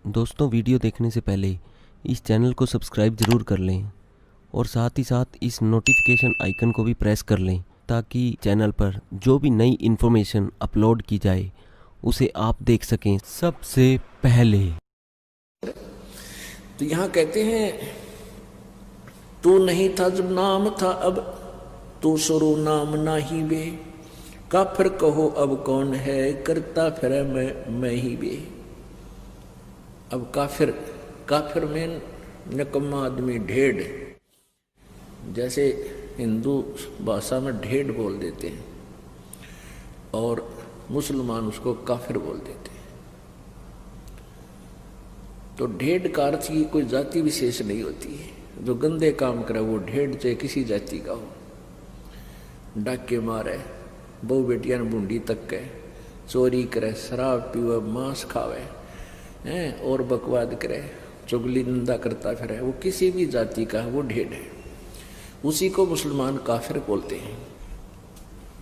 दोस्तों, वीडियो देखने से पहले इस चैनल को सब्सक्राइब ज़रूर कर लें और साथ ही साथ इस नोटिफिकेशन आइकन को भी प्रेस कर लें ताकि चैनल पर जो भी नई इन्फॉर्मेशन अपलोड की जाए उसे आप देख सकें सबसे पहले। तो यहाँ कहते हैं तू नहीं था जब नाम था, अब तू शुरू नाम ना ही बे। काफिर कहो अब कौन है, करता फिर मैं ही बे। अब काफिर में निकम्मा आदमी, ढेड़। जैसे हिंदू भाषा में ढेड़ बोल देते हैं और मुसलमान उसको काफिर बोल देते हैं। तो ढेड़ का अर्थ की कोई जाति विशेष नहीं होती है। जो गंदे काम करे वो ढेड़, चाहे किसी जाति का हो। डाके मारे, बहु बेटियां बूंदी तक के, चोरी करे, शराब पीवे, मांस खावे हैं और बकवाद करे, चुगली निंदा करता फिरे, वो किसी भी जाति का है, वो ढेड़ है। उसी को मुसलमान काफिर बोलते हैं।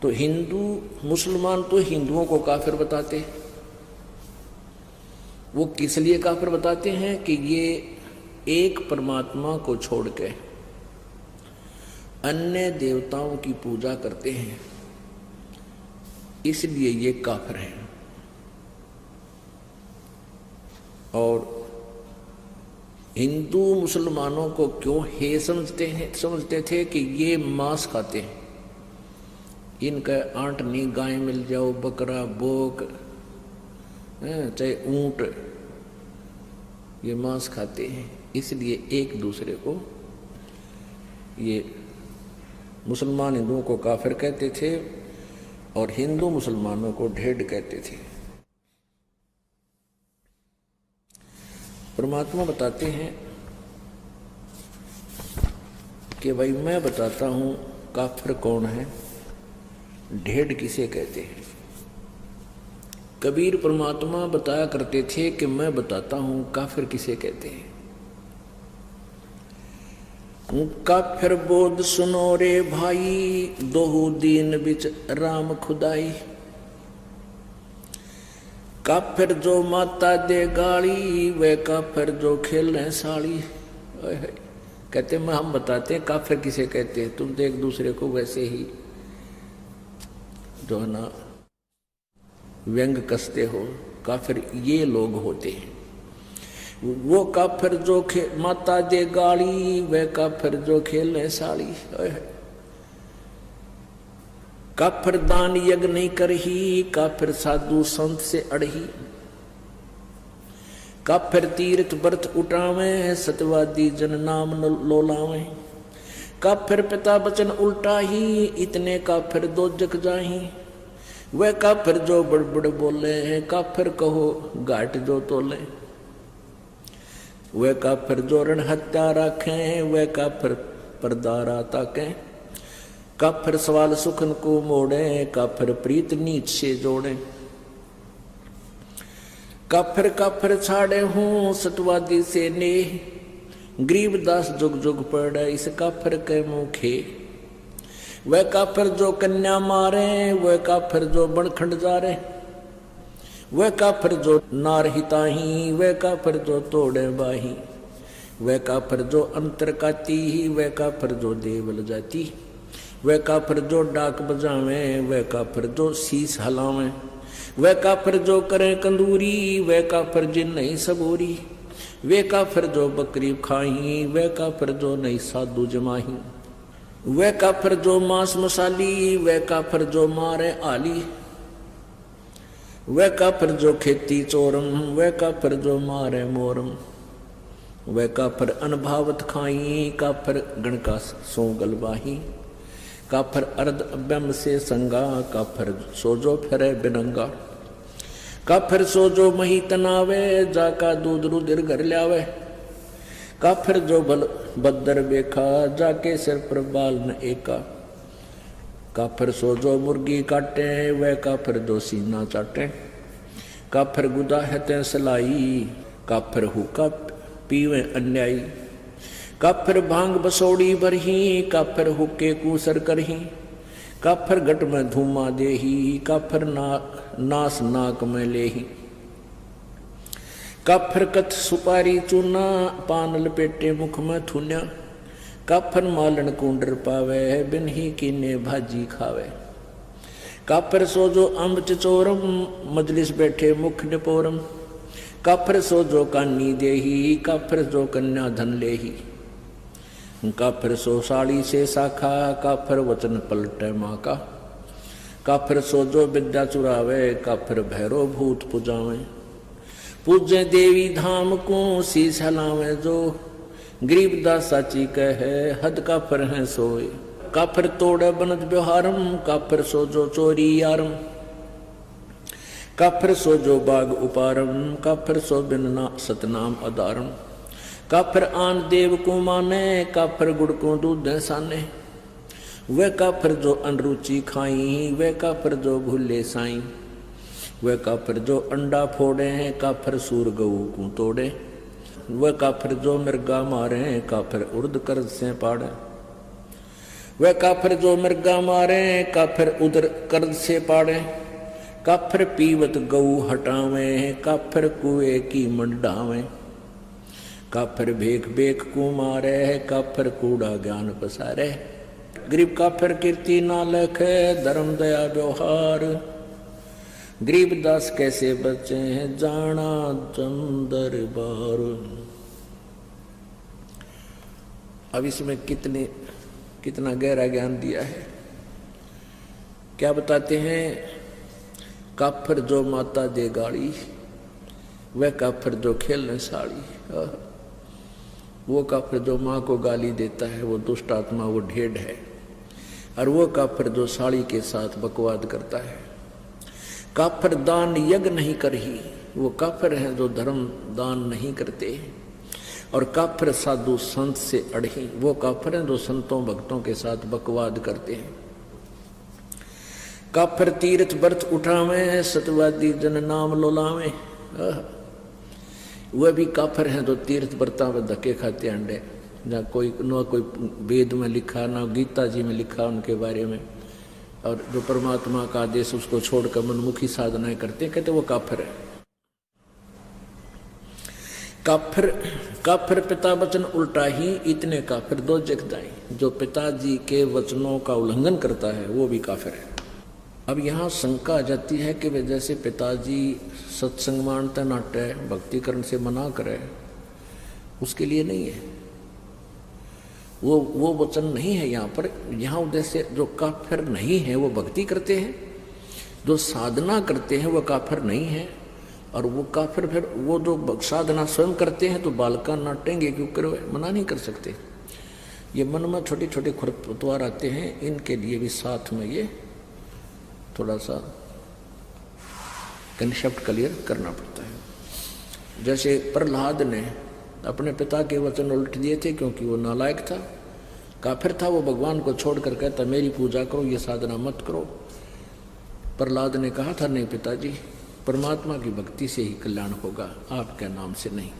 तो हिंदू मुसलमान तो हिंदुओं को काफिर बताते। वो किस लिए काफिर बताते हैं कि ये एक परमात्मा को छोड़ के अन्य देवताओं की पूजा करते हैं, इसलिए ये काफिर हैं। और हिंदू मुसलमानों को क्यों हे समझते थे कि ये मांस खाते हैं। इनका आंटनी गाय मिल जाओ, बकरा, बोक, चाहे ऊंट, ये मांस खाते हैं, इसलिए एक दूसरे को ये मुसलमान हिंदुओं को काफिर कहते थे और हिंदू मुसलमानों को ढेड़ कहते थे। परमात्मा बताते हैं कि भाई मैं बताता हूं काफिर कौन है, ढेड़ किसे कहते हैं। कबीर परमात्मा बताया करते थे कि मैं बताता हूं काफिर किसे कहते हैं। काफिर बोध सुनो रे भाई, दोहू दीन बिच राम खुदाई। काफिर जो माता दे गाली, वे काफिर जो खेले साड़ी। कहते मैं हम बताते हैं काफिर किसे कहते हैं, तुम तो एक दूसरे को वैसे ही जो है ना व्यंग कसते हो। काफिर ये लोग होते हैं। वो काफिर जो माता दे गाली, वे काफिर जो खेले साड़ी। काफिर दान यज्ञ नहीं करही, काफिर साधु संत से अड़ही। काफिर तीर्थ व्रत उठावे, सतवादी जन नाम लोलावे। काफिर पिता बचन उल्टा ही, इतने काफिर दो जग जाही। वह काफिर जो बड़बड़ बोले हैं, काफिर कहो घाट जो तोले। वह काफिर जो रण हत्या रखें, वह काफिर परदारा ताके। काफिर सवाल सुखन को मोड़े, काफिर प्रीत नीच से जोड़े। काफिर छाड़े हूं सतवादी से नेह, गरीबदास जुग जुग पड़े इस काफिर के मुखे। वह काफिर जो कन्या मारे, वह काफिर जो बनखंड जा रहे। वह काफिर जो नार हिताही, वह काफिर जो तोड़े बाही। वह काफिर जो अंतर काती, वह काफिर जो देवल जाती। वह काफिर जो डाक बजावे, वह काफिर जो शीस हलावे। वह काफिर जो करे कंदूरी, वह काफिर जिन नहीं सबूरी। वे काफिर जो बकरी खाही, वह काफिर जो नहीं साधु जमाही। वह काफिर जो मांस मसाली, वह काफिर जो मारे आली। वह काफिर जो खेती चोरम, वह काफिर जो मारे मोरम। वह काफिर अनभावत खाई, काफिर गणका सो गलबाही। काफिर अर्ध अभ्यम से संगा, काफिर सोजो फिरे बिनंगा। काफिर सोजो मही तनावे, जाका दूध रुधिर घर ल्यावे। काफिर जो बल बदर बेखा, जाके सिर पर बाल न एका। काफिर सो जो मुर्गी काटे, वह काफिर जो सीना चाटे। काफिर गुदा है ते सलाई, काफिर हुक्का पीवे अन्यायी। काफिर भांग बसोड़ी भरही, काफिर हुक्के कूसर करही। काफिर घट में धूमा देही, काफिर नास नाक में लेही। काफर कथ सुपारी चूना, पान लपेटे मुख में थून्या। काफर मालन कुंडर पावे, बिन ही कीने भाजी खावे। काफर सो जो अम्ब चचोरम, मजलिस बैठे मुख निपोरम। काफर सो जो कानी देही, काफर जो कन्या धन लेही। काफर सो साड़ी से शाखा, काफर वचन पलटे माँ का। काफर सो जो विद्या चुरावे, काफर भैरो भूत पुजावे। पूजे देवी धाम को, शीश हलावे जो। गरीबदास साची कहे, हद काफर है सोए। काफर तोड़े बनत व्यवहारम, काफर सो जो चोरी यारम। काफर सो जो बाग उपारम, काफर सो बिन सतनाम अदारम। काफर आन देव को माने, काफर गुड़ को दूध साने। वे काफर जो अनरुचि खाई, वे काफर जो भूले साई। वे काफर जो अंडा फोड़े हैं, काफर सूर गऊ को तोड़े। वे काफर जो मिर्गा मारे, काफर उर्द कर्ज से पाड़े। वे काफर जो मिर्गा मारे, काफर उदर कर्ज से पाड़े। काफर पीवत गऊ हटावे, काफर कुएं की मंडावे। काफर भेख भेख को मारे, काफर कूड़ा ज्ञान पसारे। गरीब काफर कीर्ति ना लखे, धर्म दया व्यवहार। गरीबदास कैसे बचे हैं, जाना चंदर बार। अब इसमें कितना गहरा ज्ञान दिया है। क्या बताते हैं, काफर जो माता दे गाड़ी, वह काफर जो खेलने साड़ी। वो काफर जो माँ को गाली देता है, वो दुष्ट आत्मा, वो ढेड है। और वो काफर जो साड़ी के साथ बकवाद करता है। काफर दान यज्ञ नहीं करही, वो काफर हैं जो धर्म दान नहीं करते। और काफर साधु संत से अड़ही, वो काफर हैं जो संतों भक्तों के साथ बकवाद करते हैं। काफर तीर्थ व्रत उठावे, सतवादी जन नाम लोलावे। वह भी काफर हैं जो तीर्थ व्रता में धक्के खाते अंडे। ना कोई वेद में लिखा, ना गीता जी में लिखा उनके बारे में। और जो परमात्मा का आदेश उसको छोड़कर मनमुखी साधनाएं करते, कहते वो काफर है। काफर पिता वचन उल्टा ही, इतने काफिर दो जग जाए। जो पिताजी के वचनों का उल्लंघन करता है, वो भी काफिर है। अब यहाँ शंका आ जाती है कि वे जैसे पिताजी सत्संग मानते नाटे, भक्तिकरण से मना करे, उसके लिए नहीं है। वो वचन नहीं है यहाँ पर। यहाँ उद्देश्य जो काफिर नहीं है वो भक्ति करते हैं, जो साधना करते हैं वो काफिर नहीं है। और वो काफिर फिर वो जो साधना स्वयं करते हैं तो बालका नाटेंगे, क्यों करो, मना नहीं कर सकते। ये मन में छोटे छोटे खरपतवार आते हैं, इनके लिए भी साथ में ये थोड़ा सा कंसेप्ट क्लियर करना पड़ता है। जैसे प्रहलाद ने अपने पिता के वचन उल्ट दिए थे, क्योंकि वो नालायक था, काफिर था। वो भगवान को छोड़कर कहता मेरी पूजा करो, ये साधना मत करो। प्रहलाद ने कहा था नहीं पिताजी, परमात्मा की भक्ति से ही कल्याण होगा, आपके नाम से नहीं।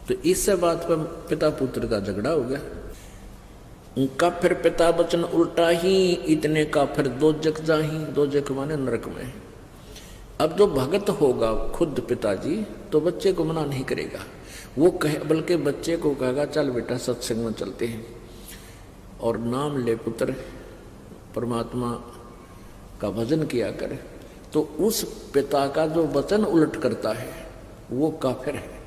तो इस बात पर पिता पुत्र का झगड़ा हो गया। काफिर पिता वचन उल्टा ही, इतने काफिर दो जग जाही। दो जग माने नरक में। अब जो भगत होगा खुद पिताजी, तो बच्चे को मना नहीं करेगा। वो कहे, बल्कि बच्चे को कहेगा चल बेटा सत्संग में चलते हैं और नाम ले पुत्र, परमात्मा का भजन किया करे। तो उस पिता का जो वचन उलट करता है वो काफिर है,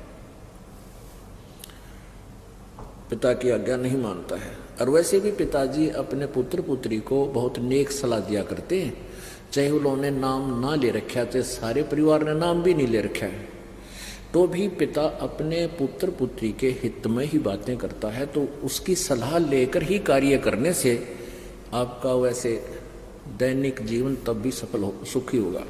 पिता की आज्ञा नहीं मानता है। और वैसे भी पिताजी अपने पुत्र पुत्री को बहुत नेक सलाह दिया करते हैं, चाहे उन्होंने नाम ना ले रखा, चाहे सारे परिवार ने नाम भी नहीं ले रखा है, तो भी पिता अपने पुत्र पुत्री के हित में ही बातें करता है। तो उसकी सलाह लेकर ही कार्य करने से आपका वैसे दैनिक जीवन तब भी सफल हो, सुखी होगा।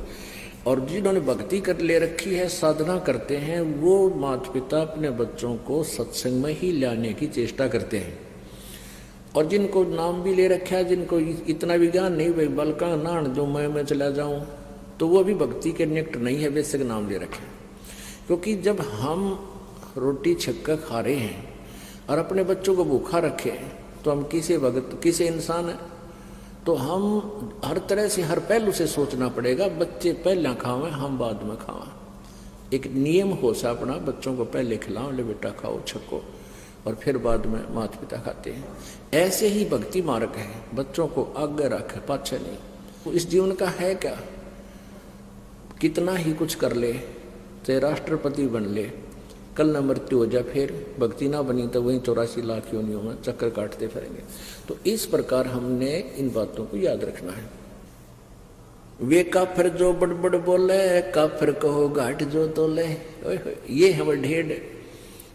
और जिन्होंने भक्ति कर ले रखी है, साधना करते हैं, वो माता पिता अपने बच्चों को सत्संग में ही लाने की चेष्टा करते हैं। और जिनको नाम भी ले रखा है, जिनको इतना विज्ञान नहीं, भाई बलका नान जो मैं चला जाऊं, तो वो भी भक्ति के निकट नहीं है, बेशक नाम ले रखे। क्योंकि जब हम रोटी छक्का खा रहे हैं और अपने बच्चों को भूखा रखे, तो हम किसे भगत किसे इंसान है। तो हम हर तरह से हर पहलू से सोचना पड़ेगा, बच्चे पहले खावें हम बाद में खावें। एक नियम हो सा अपना, बच्चों को पहले खिलाओ, ले बेटा खाओ छको, और फिर बाद में माता पिता खाते हैं। ऐसे ही भक्ति मार्ग है, बच्चों को आगे रखे पाछे नहीं। तो इस जीवन का है क्या, कितना ही कुछ कर ले, चाहे राष्ट्रपति बन ले, कल न मृत्यु हो जाए, फिर भक्ति ना बनी तो वहीं 84 लाख योनियों में चक्कर काटते फिरेंगे। तो इस प्रकार हमने इन बातों को याद रखना है। वे काफिर जो बड़बड़ बोले, काफिर कहो घाट जो तोले। ये हम ढेर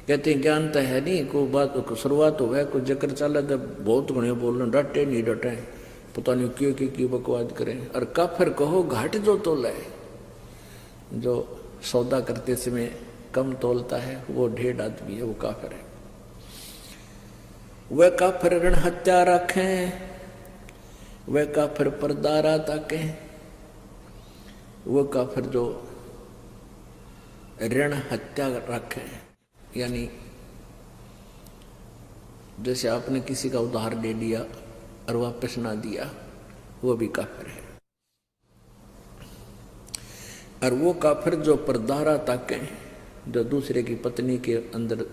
कहते हैं ज्ञान तो है नहीं, कोई बात को शुरुआत हो गया, कोई जकर चला तो बहुत घने बोलना, डटे नहीं डटे, पता नहीं क्यों बकवाद करें। और काफिर कहो घाट जो तोले, जो सौदा करते समय कम तोलता है वो ढेर आदमी है, वो काफिर है। वह काफिर ऋण हत्या रखें, वह काफिर परदारा ताके, वो काफिर जो ऋण हत्या रखें, यानी जैसे आपने किसी का उधार ले लिया और वापस ना दिया, वो भी काफिर है। और वो काफिर जो परदारा ताके, जो दूसरे की पत्नी के अंदर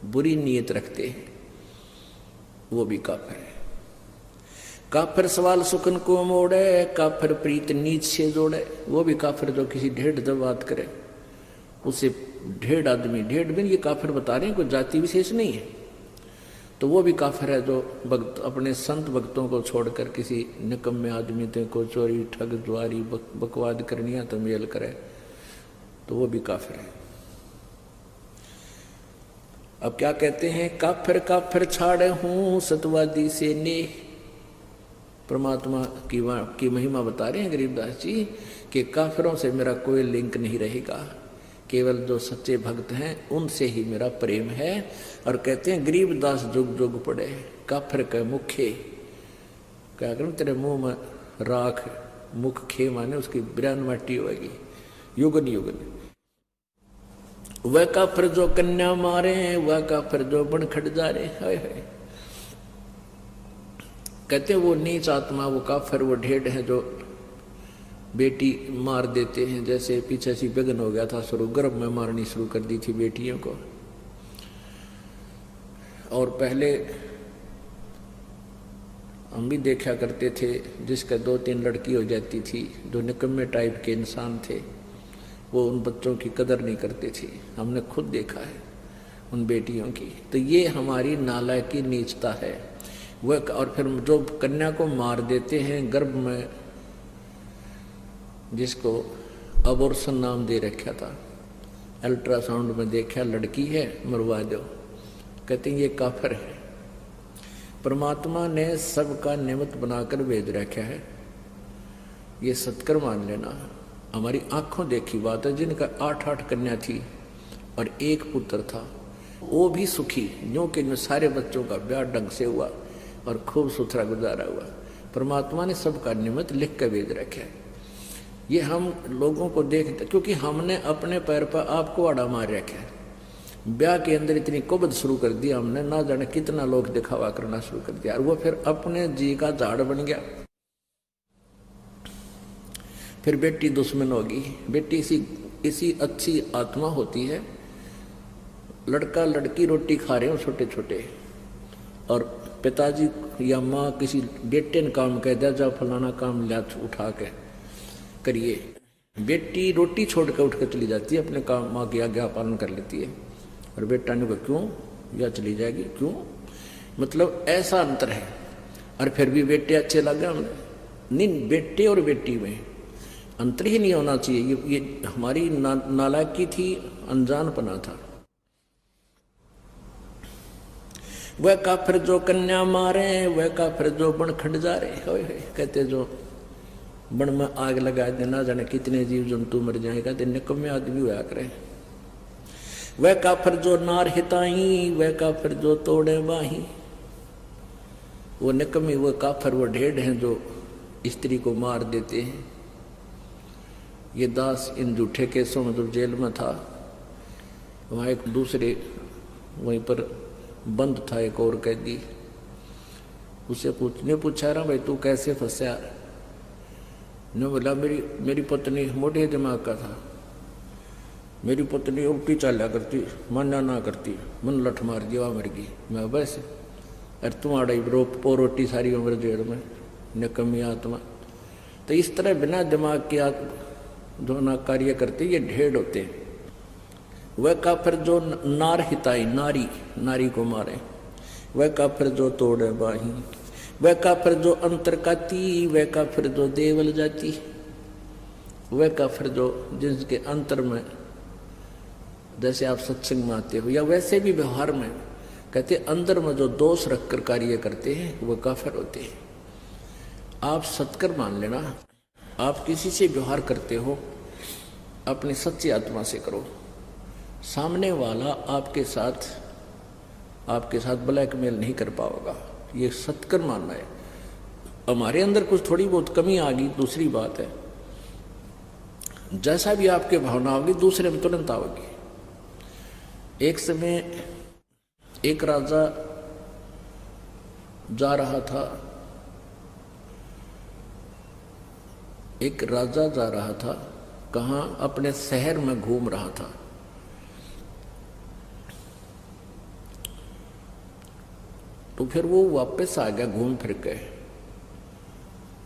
बुरी नीयत रखते हैं, वो भी काफिर है। काफिर सवाल सुखन को मोड़े, काफिर प्रीत नीच से जोड़े, वो भी काफिर जो किसी ढेड़ जब बात करे उसे ढेड़ आदमी, ढेड़ भी ये काफिर बता रहे हैं, कोई जाति विशेष नहीं है, तो वो भी काफिर है। जो भक्त अपने संत भक्तों को छोड़कर किसी निकम्मे आदमी को चोरी ठग द्वारी बकवाद करनिया तो मेल करे, तो वो भी काफिर है। अब क्या कहते हैं, काफिर काफिर छाड़े हूं सतवादी से ने। परमात्मा की महिमा बता रहे हैं गरीबदास जी कि काफिरों से मेरा कोई लिंक नहीं रहेगा, केवल जो सच्चे भक्त हैं उनसे ही मेरा प्रेम है। और कहते हैं गरीबदास जुग जुग पड़े, काफिर के मुखे, क्या करूं तेरे मुंह में राख, मुख खे माने उसकी बिरान माटी होगी युगन युगन। वह काफिर जो कन्या मारे, वह काफिर जो बन खट जा रहे, हाय हाय। कहते वो नीच आत्मा, वो काफिर, वो ढेड़ है जो बेटी मार देते हैं। जैसे पीछे सी बेगन हो गया था शुरू, गर्भ में मारनी शुरू कर दी थी बेटियों को। और पहले हम भी देखा करते थे, जिसका 2-3 लड़की हो जाती थी, जो निकम्मे टाइप के इंसान थे, वो उन बच्चों की कदर नहीं करते थे। हमने खुद देखा है उन बेटियों की। तो ये हमारी नालायकी नीचता है वह। और फिर जो कन्या को मार देते हैं गर्भ में, जिसको अबॉर्शन नाम दे रखा था, अल्ट्रासाउंड में देखा लड़की है मरवा दो, कहते हैं ये काफिर है। परमात्मा ने सबका निमित्त बनाकर भेज रखा है, ये सत्कर मान लेना। हमारी आंखों देखी बात है, जिनका 8-8 कन्या थी और 1 पुत्र था, वो भी सुखी, यूं कि सारे बच्चों का ब्याह ढंग से हुआ और खूब सुथरा गुजारा हुआ। परमात्मा ने सबका निमित्त लिख कर भेज रखा है। ये हम लोगों को देखते, क्योंकि हमने अपने पैर पर आपको आड़ा मार रखा है। ब्याह के अंदर इतनी कुबद शुरू कर दी हमने, ना जाने कितना लोग दिखावा करना शुरू कर दिया, और वो फिर अपने जी का झाड़ बन गया। फिर बेटी दुश्मन होगी। बेटी इसी अच्छी आत्मा होती है। लड़का लड़की रोटी खा रहे हो छोटे छोटे, और पिताजी या माँ किसी बेटे ने काम कह दिया, जा फलाना काम ला उठा के करिए, बेटी रोटी छोड़ कर उठ कर चली जाती है, अपने काम माँ की आज्ञा पालन कर लेती है, और बेटा ने कहा क्यों, या चली जाएगी क्यों। मतलब ऐसा अंतर है। और फिर भी बेटे अच्छे लगे हमें, नहीं बेटे और बेटी में अंतर ही नहीं होना चाहिए। ये हमारी नालायकी थी, अनजानपना था। वह काफिर जो कन्या मारे, वह काफिर जो बन खट जा रहे, कहते जो बन में आग लगा देना, जाने कितने जीव जंतु मर जाए, कहते निकम्मे आदमी हुआ करे। वह काफिर जो नार हिताई, वह काफिर जो तोड़े बाही, वो निकम्मी, वो काफिर, वो ढेड़ हैं जो स्त्री को मार देते हैं। ये दास इन झूठे केसों में जब जेल में था, वहाँ एक दूसरे वहीं पर बंद था एक और कैदी, उससे पूछा रहा भाई तू कैसे फंसा। ने बोला मेरी पत्नी मोटे दिमाग का था, मेरी पत्नी उल्टी चाल्या करती, मान्या ना करती, मन लठ मार दिया मर गई। मैं बस अरे तुम्हारा रोटी सारी उम्र जेड़ में निकम्मी आत्मा। तो इस तरह बिना दिमाग की जो ना कार्य करते ये ढेड़ होते हैं। वह काफिर जो नार हिताई, नारी नारी को मारे, वह काफिर जो तोड़े बाही, वह काफिर जो अंतर काती, वह काफिर जो देवल जाती, वह काफिर जो जिसके अंतर में, जैसे आप सत्संग में आते हो या वैसे भी व्यवहार में कहते अंदर में जो दोष रखकर कार्य करते हैं वह काफिर होते हैं। आप सत्कर मान लेना, आप किसी से व्यवहार करते हो अपनी सच्ची आत्मा से करो। सामने वाला आपके साथ ब्लैकमेल नहीं कर पाएगा, ये सत्कर मानना है। हमारे अंदर कुछ थोड़ी बहुत कमी आ गई दूसरी बात है, जैसा भी आपके भावना होगी दूसरे में तुरंत आओगी। एक समय एक राजा जा रहा था, कहाँ? अपने शहर में घूम रहा था। तो फिर वो वापस आ गया घूम फिर के,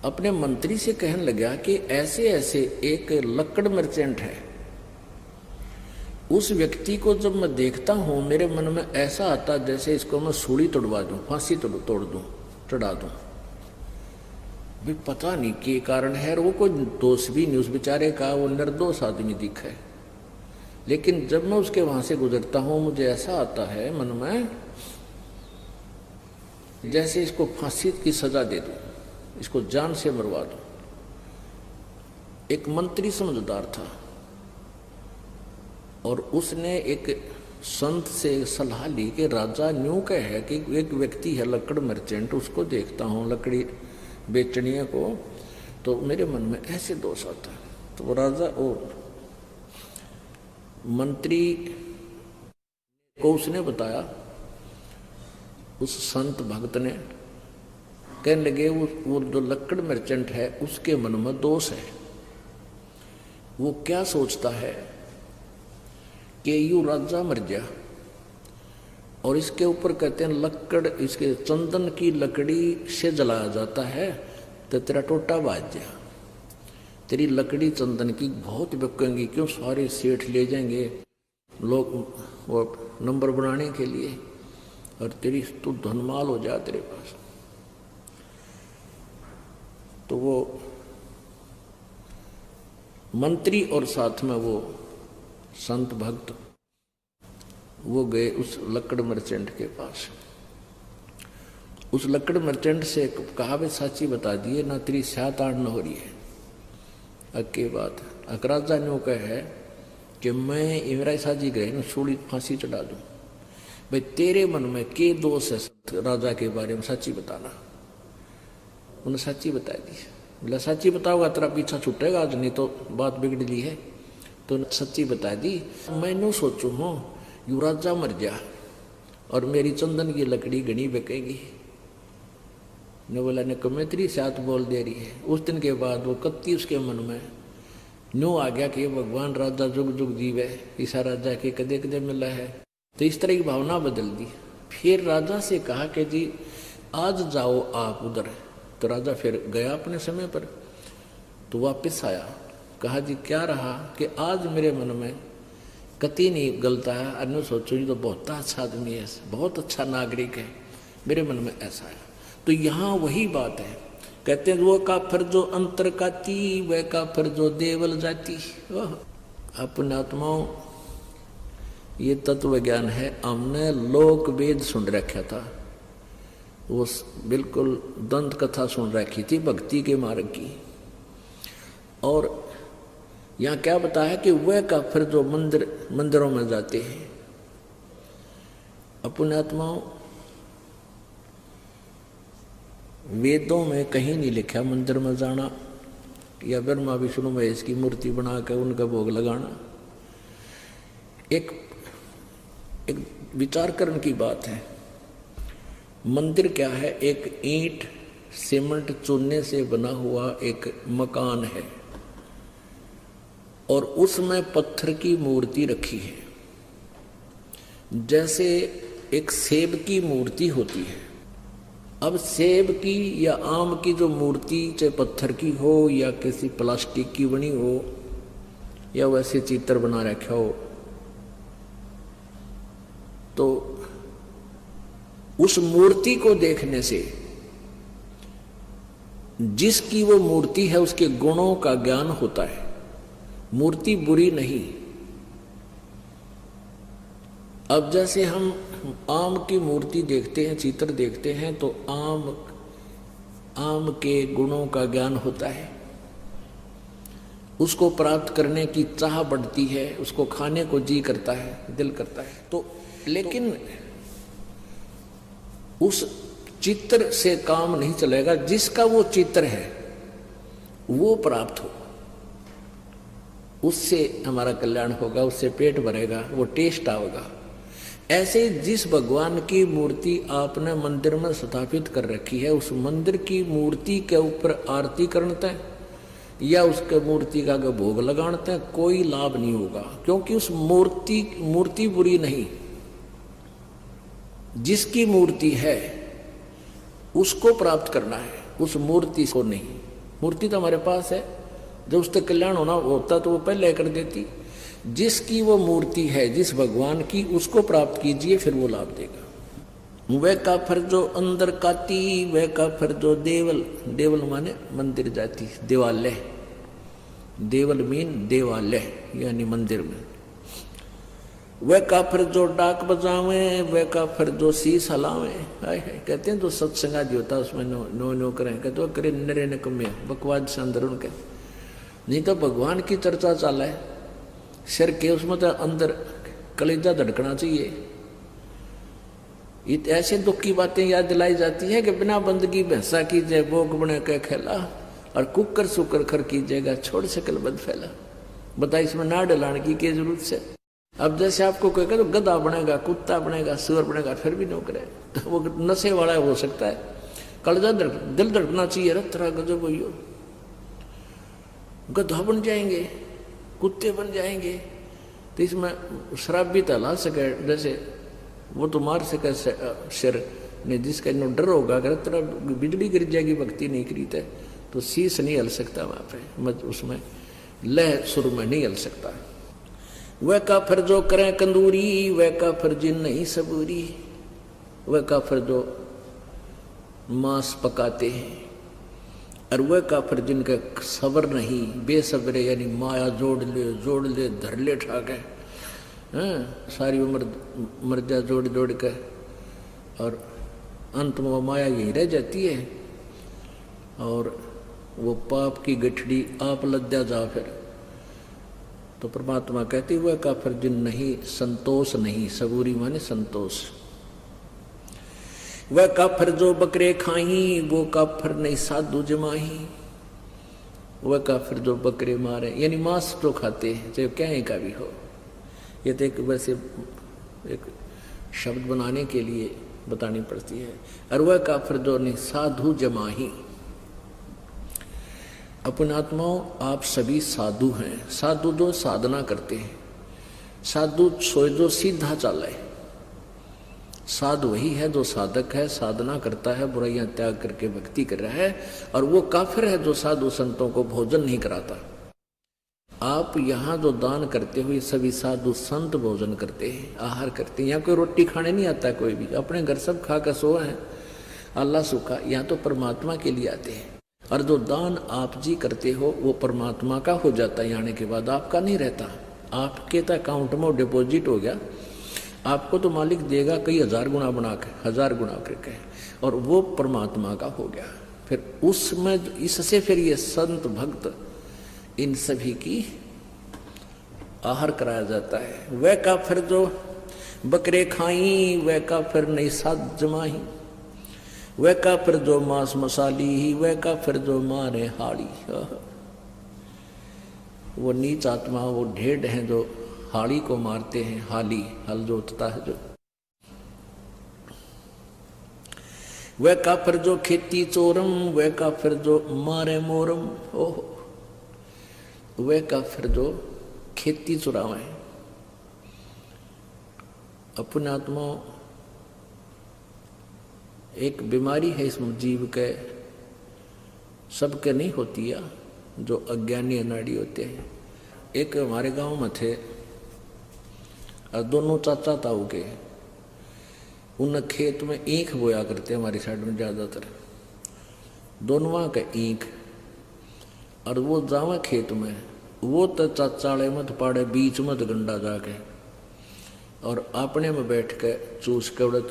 अपने मंत्री से कहने लगा कि ऐसे ऐसे एक लकड़ मर्चेंट है, उस व्यक्ति को जब मैं देखता हूं मेरे मन में ऐसा आता जैसे इसको मैं सूली तोड़वा दूं, फांसी तोड़ दूं, चढ़ा दूं। भी पता नहीं के कारण है, और वो कोई दोष भी नहीं उस बेचारे का, वो निर्दोष आदमी दिखा है। लेकिन जब मैं उसके वहां से गुजरता हूं मुझे ऐसा आता है मन में जैसे इसको फांसी की सजा दे दूं, इसको जान से मरवा दूं। एक मंत्री समझदार था और उसने एक संत से सलाह ली कि राजा न्यू का है कि एक व्यक्ति है लकड़ मर्चेंट, उसको देखता हूँ लकड़ी बेचने को, तो मेरे मन में ऐसे दोष आता है। तो वो राजा और मंत्री को उसने बताया, उस संत भक्त ने कहने लगे वो जो लकड़ मर्चेंट है उसके मन में दोष है। वो क्या सोचता है कि यू राजा मर गया और इसके ऊपर कहते हैं लकड़, इसके चंदन की लकड़ी से जलाया जाता है तो तेरा टोटा बाज गया, तेरी लकड़ी चंदन की बहुत बिकेंगी, क्यों सारे सेठ ले जाएंगे लोग वो नंबर बनाने के लिए, और तेरी तू धनमाल हो जा तेरे पास। तो वो मंत्री और साथ में वो संत भक्त वो गए उस लकड़ मर्चेंट के पास। उस लकड़ मर्चेंट से कहा वे साची बता दिए ना तेरी स्यात आड़ न हो रही है। अक्के बात अकराजा ने कहा है कि मैं इमराई साजी गए ना सूली फांसी चढ़ा दूं। भाई तेरे मन में के दोष है राजा के बारे में, सच्ची बताना। उन्हें सच्ची बता दी। बोला सच्ची बताओगा तेरा पीछा छूटेगा आज, नहीं तो बात बिगड़ ली है। तो सच्ची बता दी। मैंने सोचू हूँ यू राजा मर गया और मेरी चंदन की लकड़ी घनी बिकेगी। ने बोला ने कमेत्री साथ बोल दे रही है। उस दिन के बाद वो कत्ती उसके मन में न्यू आ गया कि भगवान राजा जुग जुग जीवे, ईसा राजा के कदे कदे मिला है। तो इस तरह की भावना बदल दी। फिर राजा से कहा कि जी आज जाओ आप उधर। तो राजा फिर गया अपने समय पर। तो वापस आया, कहा जी क्या रहा कि आज मेरे मन में कति नहीं गलता है, अन्य सोचो ये तो बहुत अच्छा आदमी है, बहुत अच्छा नागरिक है, मेरे मन में ऐसा है। तो यहाँ वही बात है, कहते हैं वो काफिर जो अंतर काती, वह काफिर जो देवल जाती। अपने आत्माओं ये तत्व ज्ञान है। हमने लोक वेद सुन रखा था, वो बिल्कुल दंत कथा सुन रखी थी भक्ति के मार्ग की। और यहाँ क्या बताया कि वह काफिर जो मंदिरों में जाते हैं। अपने आत्माओं वेदों में कहीं नहीं लिखा मंदिर में जाना या ब्रह्मा विष्णु महेश की मूर्ति बनाकर उनका भोग लगाना। एक विचार करने की बात है। मंदिर क्या है? एक ईंट सीमेंट चूने से बना हुआ एक मकान है। और उसमें पत्थर की मूर्ति रखी है। जैसे एक सेब की मूर्ति होती है। अब सेब की या आम की जो मूर्ति चाहे पत्थर की हो या किसी प्लास्टिक की बनी हो या वैसे चित्र बना रखा हो, तो उस मूर्ति को देखने से जिसकी वो मूर्ति है उसके गुणों का ज्ञान होता है। मूर्ति बुरी नहीं। अब जैसे हम आम की मूर्ति देखते हैं, चित्र देखते हैं, तो आम के गुणों का ज्ञान होता है, उसको प्राप्त करने की चाह बढ़ती है, उसको खाने को जी करता है, दिल करता है। तो लेकिन उस चित्र से काम नहीं चलेगा। जिसका वो चित्र है वो प्राप्त हो, उससे हमारा कल्याण होगा, उससे पेट भरेगा, वो टेस्ट आएगा। ऐसे जिस भगवान की मूर्ति आपने मंदिर में स्थापित कर रखी है, उस मंदिर की मूर्ति के ऊपर आरती करते हैं या उसके मूर्ति का भोग लगाते हैं, कोई लाभ नहीं होगा, क्योंकि उस मूर्ति बुरी नहीं। जिसकी मूर्ति है उसको प्राप्त करना है, उस मूर्ति को नहीं। मूर्ति तो हमारे पास है, जब उसका कल्याण होना होता तो वो पहले कर देती। जिसकी वो मूर्ति है, जिस भगवान की, उसको प्राप्त कीजिए, फिर वो लाभ देगा। वह काफर जो अंदर काती, वह काफर जो देवल, देवल माने मंदिर जाती, देवालय, देवल मीन देवालय यानी मंदिर में। वह काफर जो डाक बजावे, वह काफर जो शीश हलावे। कहते हैं जो सत्संगा जो होता है उसमें नो करें, कहते हो करे नरे न कमे बकवाद से अंदर उनके। नहीं तो भगवान की चर्चा चाला है सिर के, उसमें तो अंदर कलेजा धड़कना चाहिए। ऐसे दुख की बातें याद दिलाई जाती है कि बिना बंदगी भैंसा कीजिए, भोग बने के खेला, और कुकर सुकर खर कीजिएगा, छोड़ सकल बद फैला। बता इसमें ना डलाने की क्या जरूरत से। अब जैसे आपको कोई कहे तो गधा बनेगा, कुत्ता बनेगा, सुअर बनेगा, फिर भी न करे, तो वो नशे वाला हो सकता है। कलेजा दिल धड़कना चाहिए, रत्रा गजब हो, गधा बन जाएंगे, कुत्ते बन जाएंगे, तो इसमें शराब भी तला सके, जैसे वो तो मार सके सिर ने, जिसका इन्हों डर होगा अगर तरह बिजली गिर जाएगी, भक्ति नहीं करी तो शीश नहीं हल सकता वहां पे, उसमें लह सुर में नहीं हल सकता। वह काफिर जो करें कंदूरी, वह काफिर जिन नहीं सबूरी। वह काफिर जो मांस पकाते हैं, और वह काफिर जिनका सबर नहीं, बेसब्रे यानी माया जोड़ ले धर ले ठाके, सारी उम्र मर्जा जोड़ के, और अंत में वो माया यही रह जाती है, और वो पाप की गठड़ी आप लद्या जा फिर। तो परमात्मा कहती हुआ काफिर जिन नहीं संतोष नहीं, सबूरी माने संतोष। वह काफिर जो बकरे खाही, वो काफिर नहीं साधु जमाही। वह काफिर जो बकरे मारे यानी मांस जो खाते हैं, चाहे क्या का भी हो, ये तो एक वैसे एक शब्द बनाने के लिए बतानी पड़ती है। और वह काफिर जो नहीं साधु जमाही। अपने आत्माओं, आप सभी साधु हैं। साधु जो साधना करते हैं, साधु सोए जो सीधा चाला है। साधु वही है जो साधक है, साधना करता है, बुराइयां त्याग करके भक्ति कर रहा है। और वो काफिर है जो साधु संतों को भोजन नहीं कराता। आप यहाँ जो दान करते हो, ये सभी साधु संत भोजन करते हैं, आहार करते हैं। यहाँ कोई रोटी खाने नहीं आता, कोई भी अपने घर सब खा कर सो हैं, अल्लाह सुखा। यहाँ तो परमात्मा के लिए आते हैं। और जो दान आप जी करते हो वो परमात्मा का हो जाता है, आने के बाद आपका नहीं रहता। आपके तो अकाउंट में डिपॉजिट हो गया, आपको तो मालिक देगा कई हजार गुना बना के, 1000 गुना करके, और वो परमात्मा का हो गया। फिर उसमें इससे फिर ये संत भक्त इन सभी की आहार कराया जाता है। वह काफिर जो बकरे खाई, वह काफिर नहीं साध जमाही। वह काफिर जो मांस मसाली ही, वह काफिर जो मारे हाड़ी। वो नीच आत्मा, वो ढेड हैं जो हाड़ी को मारते हैं। हाली हल जोतता है जो। वह काफिर जो खेती चोरम, वह काफिर जो मारे मोरम। ओह, वह काफिर जो खेती चुरावे। अपने आत्मा एक बीमारी है इस जीव के, सबके नहीं होती है, जो अज्ञानी अनाड़ी होते हैं। एक हमारे गांव में थे और दोनों चाचा ताऊ के, उन खेत में ईख बोया करते हमारी साइड में ज्यादातर, दोनों का ईख। और वो जावा खेत में, वो तो चाचाले मत पाड़े बीच मत गंडा जाके, और अपने में बैठ के चूस के उड़द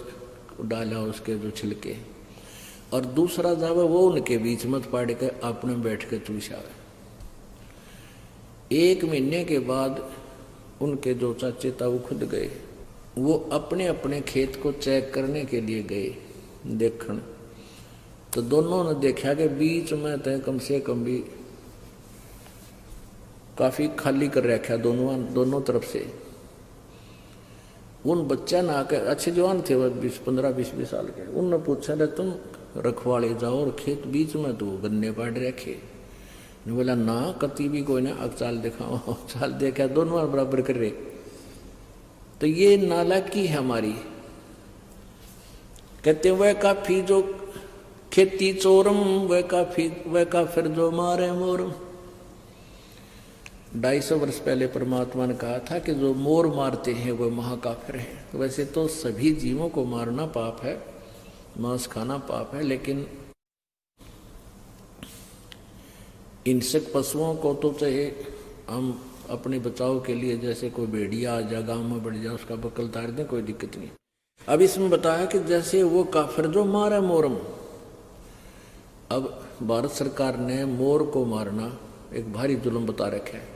डाला उसके जो छिलके, और दूसरा जावे वो उनके बीच मत पाड़ के अपने में बैठ के चूसावे। 1 महीने के बाद उनके जो चाचे था वो खुद गए, वो अपने अपने खेत को चेक करने के लिए गए देखने। तो दोनों ने देखा कि बीच में तो कम से कम भी काफी खाली कर रखा दोनों तरफ से। उन बच्चा ना आकर, अच्छे जवान थे वो 15-20 साल के, उनने पूछा रे तुम रखवाले जाओ और खेत बीच में तो गन्ने पाड़ रखे। बोला ना कति भी कोई ना, अब चाल दिखाओ। चाल देखा दोनों बराबर कर रहे। तो ये नालायकी है हमारी। कहते वह काफी जो खेती चोरम, वह का फिर जो मारे मोरम। 250 वर्ष पहले परमात्मा ने कहा था कि जो मोर मारते हैं वह महाकाफिर है। वैसे तो सभी जीवों को मारना पाप है, मांस खाना पाप है, लेकिन हिंसक पशुओं को तो चाहे हम अपने बचाव के लिए, जैसे कोई भेड़िया आ जा गाँव में बढ़ जाए उसका बकल तार दें, कोई दिक्कत नहीं। अब इसमें बताया कि जैसे वो काफिर जो मारे मोरम। अब भारत सरकार ने मोर को मारना एक भारी जुल्म बता रखा है,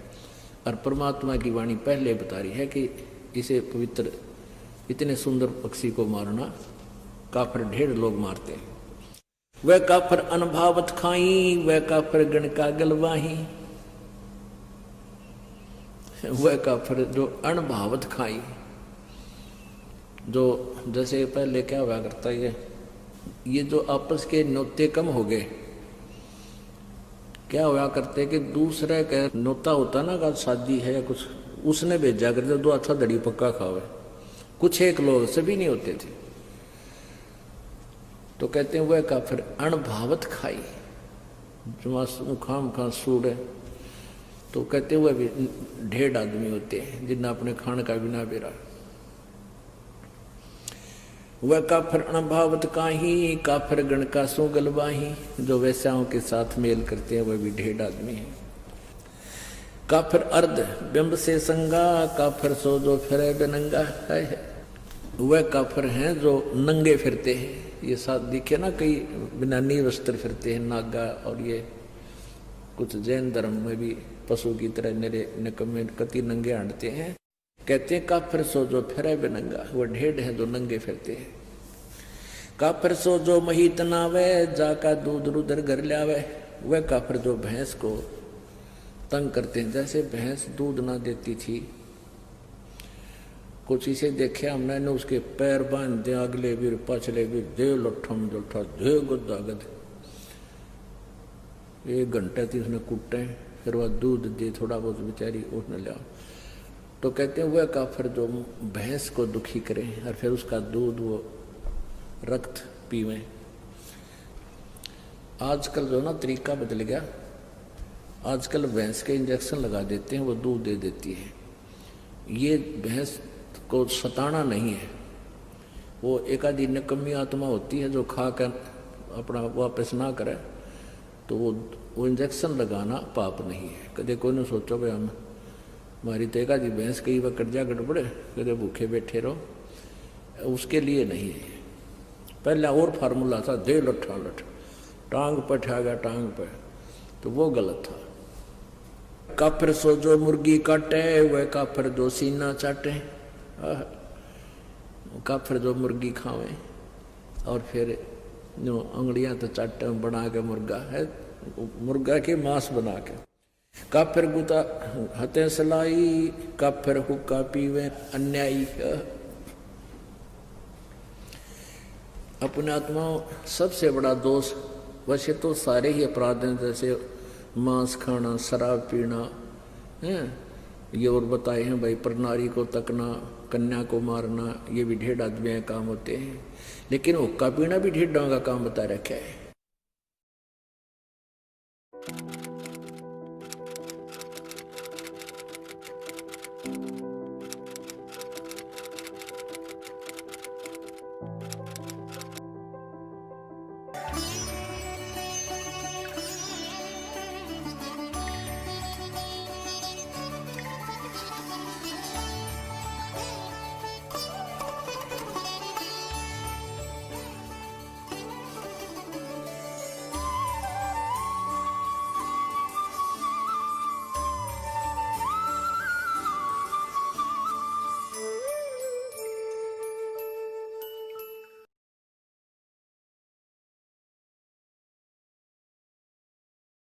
और परमात्मा की वाणी पहले बता रही है कि इसे पवित्र, इतने सुंदर पक्षी को मारना काफिर ढेर लोग मारते हैं। वह काफिर अनभावत खाई, वह काफिर गण का गलवाही। वह काफिर जो अनभावत खाई, जो जैसे पहले क्या हुआ करता है, ये जो आपस के न्योते कम हो गए। क्या हुआ करते कि दूसरे का न्योता होता ना, का शादी है या कुछ, उसने भेजा करते दो अच्छा दड़ी पक्का खावे, कुछ एक लोग, सभी नहीं होते थे। तो कहते हैं वह काफिर अणभावत खाई, जो खाम खा सूड़े। तो कहते हुए भी ढेर आदमी होते हैं जिन्हें अपने खान का बिना बेरा। वह काफिर अणभावत काही, काफिर गण का सो गलवाही। जो वैश्याओं के साथ मेल करते हैं वह भी ढेर आदमी है। काफिर अर्ध बिंब से संगा, काफिर सो जो फिरे बेनंगा है। वह काफिर हैं जो नंगे फिरते हैं। ये साथ दिखे ना, कई बिना नी वस्त्र फिरते हैं नागा, और ये कुछ जैन धर्म में भी पशु की तरह निरे निकम्मे कति नंगे हांडते हैं। कहते हैं काफिर सो जो फिरे बेनंगा, वह ढेर है जो नंगे फिरते हैं। काफिर सो जो महीत नावे, जाका दूध रुदर घर लावे। वह काफिर जो भैंस को तंग करते हैं, जैसे भैंस दूध ना देती थी, कुछ इसे देखे हमने ने, उसके पैर बांध दे, अगले भी पछले भी, दे लठम जुठा, दे गुद्दा गद। 1 घंटे थी उसने कुटे, फिर वह दूध दे थोड़ा बहुत, बेचारी उठ न लिया। तो कहते हैं वह काफिर जो भैंस को दुखी करे और फिर उसका दूध वो रक्त पीवे। आजकल जो ना तरीका बदल गया, आजकल भैंस के इंजेक्शन लगा देते हैं, वो दूध दे देती है। ये भैंस को सताना नहीं है, वो एक आधी निकम्मी आत्मा होती है जो खा कर अपना वापस ना करे, तो वो इंजेक्शन लगाना पाप नहीं है। कदे कोई ने सोचो भाई हम हमारी तो एक आधी भैंस कई बार कर्जा गड़बड़े, कदे भूखे बैठे रहो, उसके लिए नहीं है। पहले और फार्मूला था, दे लठा लठ, टांग पर ठा गया टांग पर, तो वो गलत था। काफिर सो जो मुर्गी काटे, वह काफिर जो सीना चाटे। काफिर जो मुर्गी खावे और फिर जो अंगड़ियां तो चाटे बना के मुर्गा है, मुर्गा के मांस बना के। काफिर गुता हते सलाई, काफिर हुक्का पीवे अन्यायी। अपने आत्मा सबसे बड़ा दोष, वैसे तो सारे ही अपराध हैं, जैसे मांस खाना, शराब पीना है, ये और बताए हैं भाई, पर नारी को तकना, कन्या को मारना, ये भी ढेड आदमी काम होते हैं। लेकिन हुक्का पीना भी ढेडों का काम बता रखा है।